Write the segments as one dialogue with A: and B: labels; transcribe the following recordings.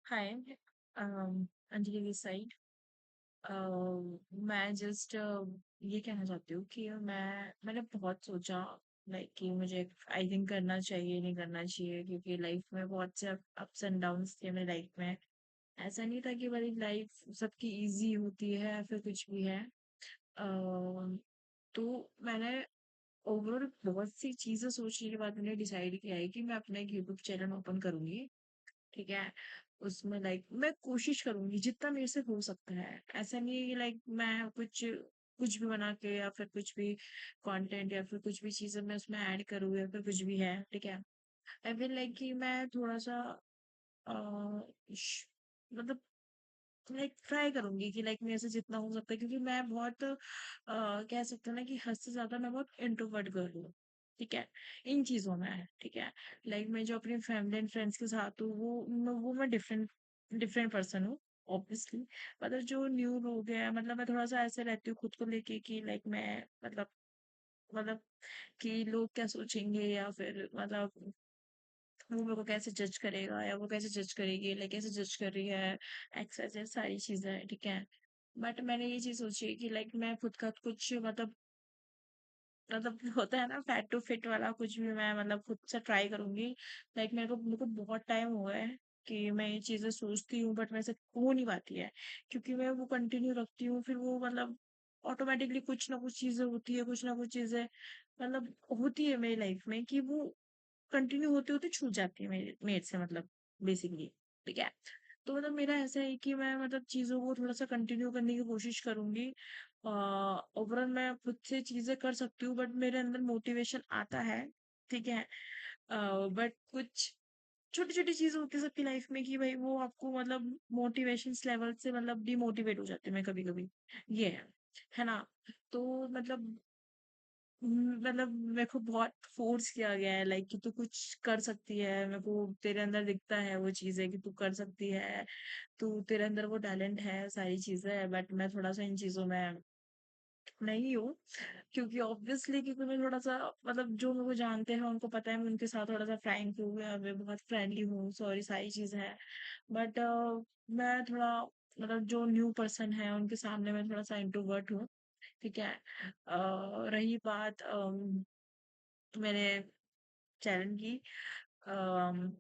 A: Hi. Anjali this side. मैं just ये कहना चाहती हूँ कि मैंने बहुत सोचा, लाइक कि मुझे आई थिंक करना चाहिए नहीं करना चाहिए, क्योंकि लाइफ में बहुत से अप्स एंड डाउन्स थे मेरी लाइफ में। ऐसा नहीं था कि मेरी लाइफ सबकी इजी होती है या फिर कुछ भी है। तो मैंने ओवरऑल बहुत सी चीजें सोचने के बाद मैंने डिसाइड किया है कि मैं अपना एक यूट्यूब चैनल ओपन करूंगी। ठीक है। उसमें लाइक मैं कोशिश करूंगी जितना मेरे से हो सकता है। ऐसा नहीं है कि लाइक मैं कुछ कुछ भी बना के या फिर कुछ भी कंटेंट या फिर कुछ भी चीजें मैं उसमें ऐड करूँ या फिर कुछ भी है। ठीक है। आई फील लाइक कि मैं थोड़ा सा मतलब लाइक ट्राई करूंगी कि लाइक मेरे से जितना हो सकता है, क्योंकि मैं बहुत कह सकते हैं ना कि हद से ज्यादा मैं बहुत इंट्रोवर्ट गर्ल हूँ। ठीक है। इन चीजों में है। ठीक है। लाइक मैं जो अपनी फैमिली एंड फ्रेंड्स के साथ हूँ वो मैं डिफरेंट डिफरेंट पर्सन हूँ। ऑब्वियसली। मतलब जो न्यू लोग हैं, मतलब मैं थोड़ा सा ऐसे रहती हूँ खुद को लेके कि लाइक मैं मतलब कि लोग क्या सोचेंगे या फिर मतलब वो मेरे को कैसे जज करेगा या वो कैसे जज करेगी, लाइक कैसे जज कर रही है। एक्सरसाइज सारी चीजें हैं। ठीक है। बट मैंने ये चीज सोची है कि लाइक मैं खुद का कुछ मतलब होता है ना फैट टू फिट वाला कुछ भी मैं मतलब खुद से ट्राई करूंगी। लाइक मेरे को बहुत टाइम हुआ है कि मैं ये चीजें सोचती हूँ, बट मेरे से हो नहीं पाती है। क्योंकि मैं वो कंटिन्यू रखती हूँ, फिर वो मतलब ऑटोमेटिकली कुछ ना कुछ चीजें होती है, कुछ ना कुछ चीजें मतलब होती है मेरी लाइफ में कि वो कंटिन्यू होते होते छूट जाती है मेरे मेरे से, मतलब बेसिकली। ठीक है। तो मतलब मेरा ऐसा है कि मैं मतलब चीजों को थोड़ा सा कंटिन्यू करने की कोशिश करूंगी। ओवरऑल मैं खुद से चीजें कर सकती हूँ, बट मेरे अंदर मोटिवेशन आता है। ठीक है। बट कुछ छोटी छोटी चीजें होती है सबकी लाइफ में कि भाई वो आपको मतलब मोटिवेशन लेवल से मतलब डिमोटिवेट हो जाती है मैं कभी कभी। ये है ना। तो मतलब मेरे को बहुत फोर्स किया गया है लाइक कि तू कुछ कर सकती है, मेरे को तेरे अंदर दिखता है वो चीजें कि तू कर सकती है, तू तेरे अंदर वो टैलेंट है, सारी चीजें है। बट मैं थोड़ा सा इन चीजों में नहीं हूँ, क्योंकि ऑब्वियसली क्योंकि मैं थोड़ा सा मतलब जो मेरे को जानते हैं उनको पता है मैं उनके साथ थोड़ा सा फ्रैंक हूँ या मैं बहुत फ्रेंडली हूँ, सॉरी सारी चीजें हैं। बट मैं थोड़ा मतलब जो न्यू पर्सन है उनके सामने मैं थोड़ा सा इंट्रोवर्ट हूँ। ठीक है। रही बात मेरे चैनल की, अम,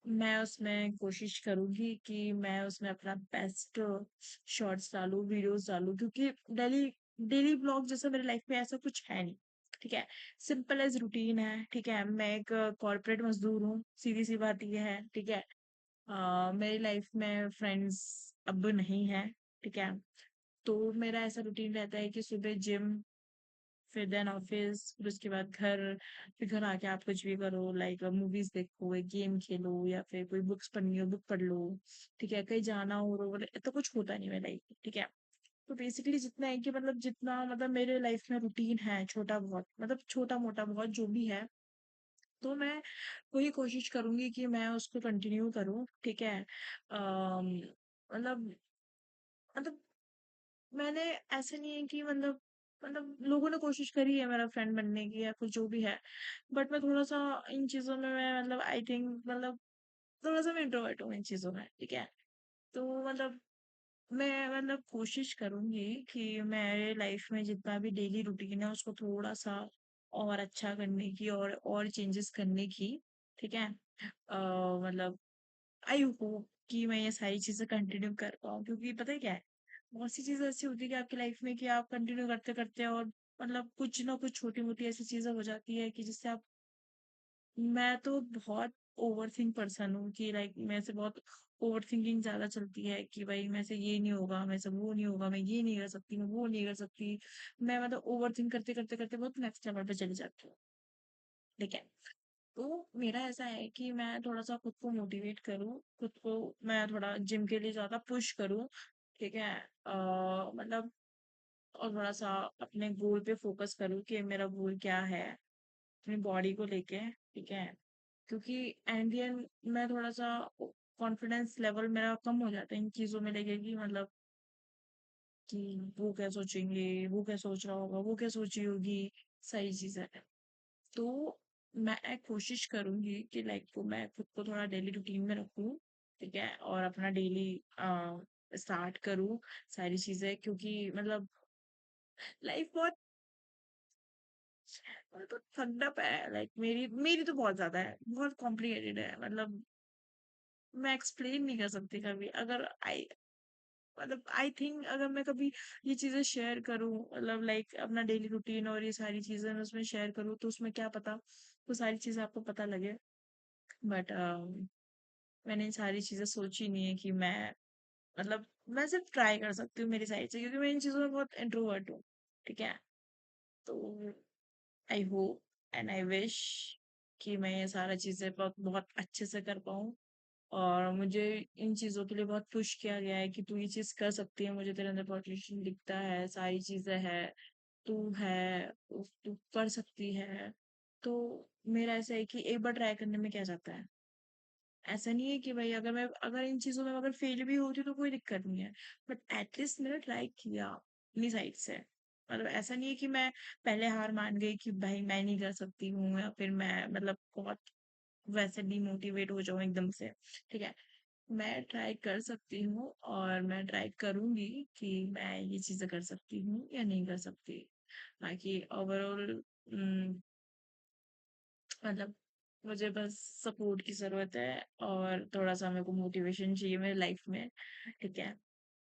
A: मैं उसमें कोशिश करूंगी कि मैं उसमें अपना बेस्ट शॉर्ट्स डालूं, वीडियोस डालूं, क्योंकि डेली डेली ब्लॉग जैसा मेरी लाइफ में ऐसा कुछ है नहीं। ठीक है। सिंपल एज रूटीन है। ठीक है। मैं एक कॉर्पोरेट मजदूर हूँ, सीधी सी बात ये है। ठीक है। मेरी लाइफ में फ्रेंड्स अब नहीं है। ठीक है। तो मेरा ऐसा रूटीन रहता है कि सुबह जिम, फिर देन ऑफिस, फिर उसके बाद घर, फिर घर आके आप कुछ भी करो, लाइक मूवीज देखो, एक गेम खेलो या फिर कोई बुक्स पढ़नी हो बुक पढ़ लो। ठीक है। कहीं जाना हो रो तो कुछ होता नहीं मेरी लाइफ। ठीक है। तो बेसिकली जितना है कि मतलब जितना मतलब मेरे लाइफ में रूटीन है छोटा बहुत, मतलब छोटा मोटा बहुत जो भी है, तो मैं वही कोशिश करूंगी कि मैं उसको कंटिन्यू करूँ। ठीक है। मतलब मतलब मैंने ऐसे नहीं है कि मतलब लोगों ने कोशिश करी है मेरा फ्रेंड बनने की या कुछ जो भी है। बट मैं थोड़ा सा इन चीजों में मैं मतलब आई थिंक मतलब थोड़ा सा मैं इंट्रोवर्ट हूँ इन चीजों में। ठीक है। तो मतलब मैं मतलब कोशिश करूंगी कि मेरे लाइफ में जितना भी डेली रूटीन है उसको थोड़ा सा और अच्छा करने की और चेंजेस करने की। ठीक है। मतलब आई होप कि मैं ये सारी चीजें कंटिन्यू कर पाऊँ, क्योंकि पता है क्या है, बहुत सी चीजें ऐसी होती है कि आपकी लाइफ में कि आप कंटिन्यू करते करते और मतलब कुछ ना कुछ छोटी मोटी ऐसी चीजें हो जाती है कि जिससे आप, मैं तो बहुत ओवर थिंक पर्सन हूँ कि लाइक मेरे से बहुत ओवर थिंकिंग ज्यादा चलती है कि भाई मेरे से ये नहीं होगा, मेरे से वो नहीं होगा, मैं ये नहीं कर सकती, मैं वो नहीं कर सकती। मैं मतलब ओवर थिंक करते करते करते बहुत नेक्स्ट लेवल पे चली जाती हूँ। ठीक है। तो मेरा ऐसा है कि मैं थोड़ा सा खुद को मोटिवेट करूँ, खुद को मैं थोड़ा जिम के लिए ज्यादा पुश करूँ। ठीक है। मतलब और थोड़ा सा अपने गोल पे फोकस करूँ कि मेरा गोल क्या है अपनी बॉडी को लेके। ठीक है। क्योंकि एंड एंड मैं थोड़ा सा कॉन्फिडेंस लेवल मेरा कम हो जाता है इन चीजों में लेके कि मतलब कि वो क्या सोचेंगे, वो क्या सोच रहा होगा, वो क्या सोची होगी, सारी चीजें। तो मैं कोशिश करूंगी कि लाइक मैं खुद को थोड़ा डेली रूटीन में रखूं। ठीक है? और अपना डेली स्टार्ट करूँ सारी चीज़ें, क्योंकि मतलब लाइफ बहुत तो फक्ड अप है। लाइक मेरी मेरी तो बहुत ज़्यादा है, बहुत कॉम्प्लिकेटेड है। मतलब मैं एक्सप्लेन नहीं कर सकती कभी। अगर आई थिंक अगर मैं कभी ये चीज़ें शेयर करूँ, मतलब लाइक अपना डेली रूटीन और ये सारी चीज़ें मैं उसमें शेयर करूँ, तो उसमें क्या पता वो सारी चीज़ें आपको पता लगे। बट मैंने इन सारी चीज़ें सोची नहीं है कि मैं मतलब मैं सिर्फ ट्राई कर सकती हूँ मेरी साइड से, क्योंकि मैं इन चीज़ों में बहुत इंट्रोवर्ट हूँ। ठीक है? तो I hope and I wish कि मैं ये सारा चीज़ें बहुत बहुत अच्छे से कर पाऊँ। और मुझे इन चीज़ों के लिए बहुत पुश किया गया है कि तू ये चीज़ कर सकती है, मुझे तेरे अंदर पोटेंशियल दिखता है, सारी चीज़ें हैं, तू है, तू कर सकती है। तो मेरा ऐसा है कि एक बार ट्राई करने में क्या जाता है। ऐसा नहीं है कि भाई अगर इन चीज़ों में अगर फेल भी होती तो कोई दिक्कत नहीं है। बट एटलीस्ट मैंने ट्राई किया अपनी साइड से। मतलब ऐसा नहीं है कि मैं पहले हार मान गई कि भाई मैं नहीं कर सकती हूँ, या फिर मैं मतलब बहुत वैसे डिमोटिवेट हो जाऊँ एकदम से। ठीक है? मैं ट्राई कर सकती हूँ और मैं ट्राई करूँगी कि मैं ये चीज़ें कर सकती हूँ या नहीं कर सकती। बाकी ओवरऑल मतलब मुझे बस सपोर्ट की ज़रूरत है, और थोड़ा-सा मेरे को मोटिवेशन चाहिए मेरी लाइफ में। ठीक है?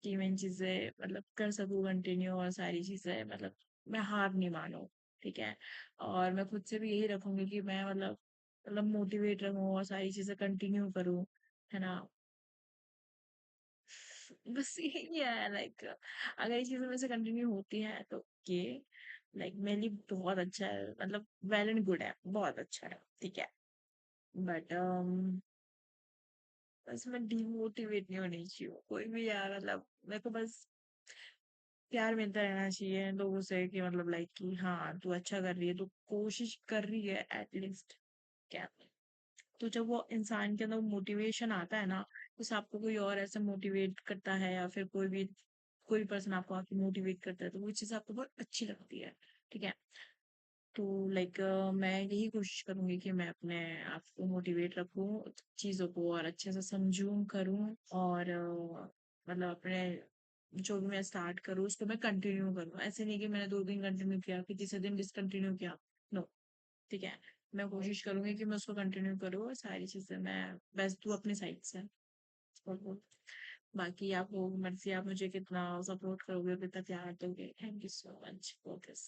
A: कि मैं इन चीज़ें मतलब कर सकूँ कंटिन्यू, और सारी चीज़ें मतलब मैं हार नहीं मानूँ। ठीक है? और मैं खुद से भी यही रखूँगी कि मैं मतलब मोटिवेट रहूँ और सारी चीज़ें कंटिन्यू करूँ। है ना? बस यही है। लाइक अगर ये चीज़ें मेरे से कंटिन्यू होती हैं तो ओके, लाइक मेरे लिए बहुत अच्छा है, मतलब वेल एंड गुड है, बहुत अच्छा है। ठीक है? बट बस मैं डिमोटिवेट नहीं होनी चाहिए कोई भी यार। मतलब मेरे को बस प्यार मिलता रहना चाहिए लोगों से, कि मतलब लाइक कि हाँ तू अच्छा कर रही है, तू कोशिश कर रही है एटलीस्ट। क्या तो जब वो इंसान के अंदर मोटिवेशन आता है ना, जैसे आपको कोई और ऐसे मोटिवेट करता है, या फिर कोई पर्सन आपको आके मोटिवेट करता है, तो वो चीज़ आपको बहुत अच्छी लगती है। ठीक है? तो लाइक मैं यही कोशिश करूंगी कि मैं अपने आप को मोटिवेट रखूं, चीज़ों को और अच्छे से समझूं करूं, और मतलब अपने जो भी मैं स्टार्ट करूँ उसको मैं कंटिन्यू करूँ। ऐसे नहीं कि मैंने 2 दिन कंटिन्यू किया फिर तीसरे दिन डिसकंटिन्यू किया। नो। ठीक है? मैं कोशिश करूंगी कि मैं उसको कंटिन्यू करूँ, और सारी चीज़ें मैं बेस्ट दूँ अपनी साइड से। और बाकी आप लोग मर्जी, आप मुझे कितना सपोर्ट करोगे, कितना प्यार दोगे। Thank you so much for this.